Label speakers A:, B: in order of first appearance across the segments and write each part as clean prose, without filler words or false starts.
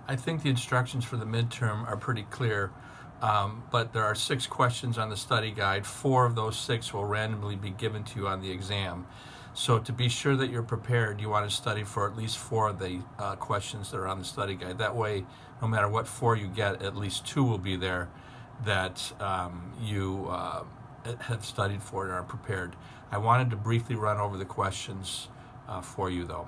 A: I think the instructions for the midterm are pretty clear, but there are 6 questions on the study guide. 4 of those 6 will randomly be given to you on the exam. So to be sure that you're prepared, you want to study for at least 4 of the questions that are on the study guide. That way, no matter what 4 you get, at least 2 will be there that you have studied for and are prepared. I wanted to briefly run over the questions for you, though.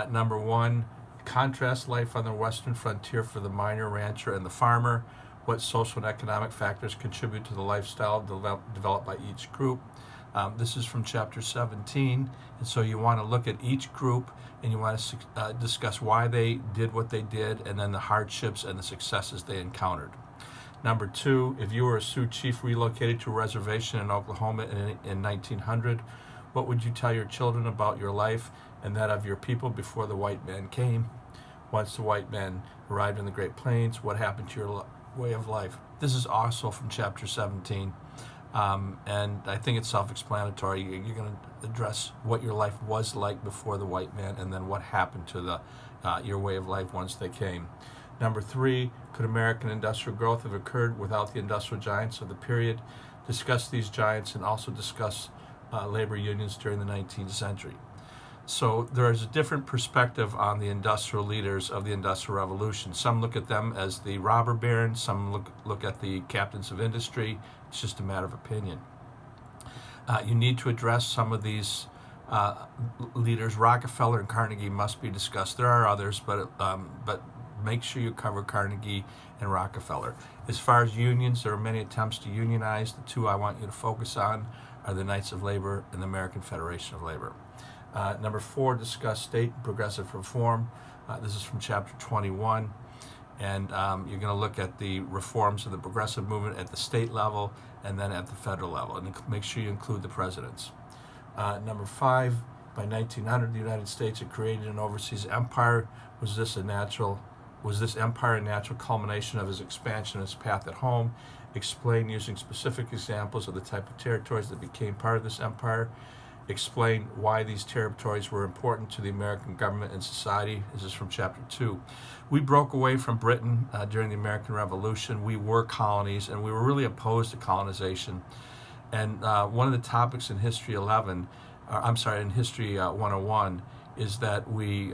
A: Number 1, contrast life on the western frontier for the miner, rancher, and the farmer. What social and economic factors contribute to the lifestyle developed by each group? This is from chapter 17, and so you want to look at each group and you want to discuss why they did what they did and then the hardships and the successes they encountered. Number 2, if you were a Sioux chief relocated to a reservation in Oklahoma in 1900, what would you tell your children about your life and that of your people before the white man came? Once the white man arrived in the Great Plains, what happened to your way of life? This is also from chapter 17, and I think it's self-explanatory. You're going to address what your life was like before the white man and then what happened to your way of life once they came. Number 3, could American industrial growth have occurred without the industrial giants of the period? Discuss these giants and also discuss labor unions during the 19th century. So there is a different perspective on the industrial leaders of the Industrial Revolution. Some look at them as the robber barons, some look at the captains of industry. It's just a matter of opinion. You need to address some of these leaders. Rockefeller and Carnegie must be discussed. There are others, but make sure you cover Carnegie and Rockefeller. As far as unions, there are many attempts to unionize. The 2 I want you to focus on are the Knights of Labor and the American Federation of Labor. Number 4, discuss state progressive reform. This is from chapter 21, and you're going to look at the reforms of the progressive movement at the state level and then at the federal level, and make sure you include the presidents. Number 5, by 1900, the United States had created an overseas empire. Was this empire a natural culmination of his expansion and his path at home? Explain using specific examples of the type of territories that became part of this empire. Explain why these territories were important to the American government and society. This is from chapter 2. We broke away from Britain during the American Revolution. We were colonies, and we were really opposed to colonization. And one of the topics in History 101 is that we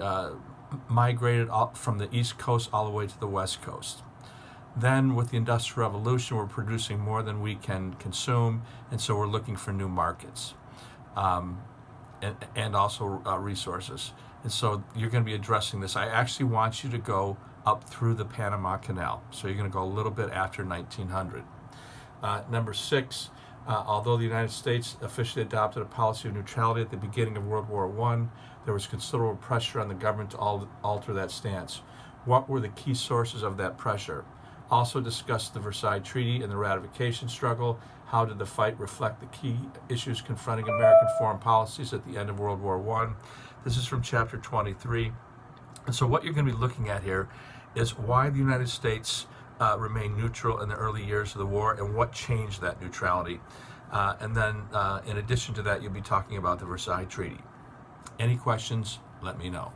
A: migrated up from the East Coast all the way to the West Coast. Then with the Industrial Revolution, we're producing more than we can consume, and so we're looking for new markets. And also resources. And so you're going to be addressing this. I actually want you to go up through the Panama Canal. So you're going to go a little bit after 1900. Number 6, although the United States officially adopted a policy of neutrality at the beginning of World War I, there was considerable pressure on the government to alter that stance. What were the key sources of that pressure? Also discussed the Versailles Treaty and the ratification struggle. How did the fight reflect the key issues confronting American foreign policies at the end of World War I? This is from chapter 23. And so what you're going to be looking at here is why the United States remained neutral in the early years of the war and what changed that neutrality. And then in addition to that, you'll be talking about the Versailles Treaty. Any questions, let me know.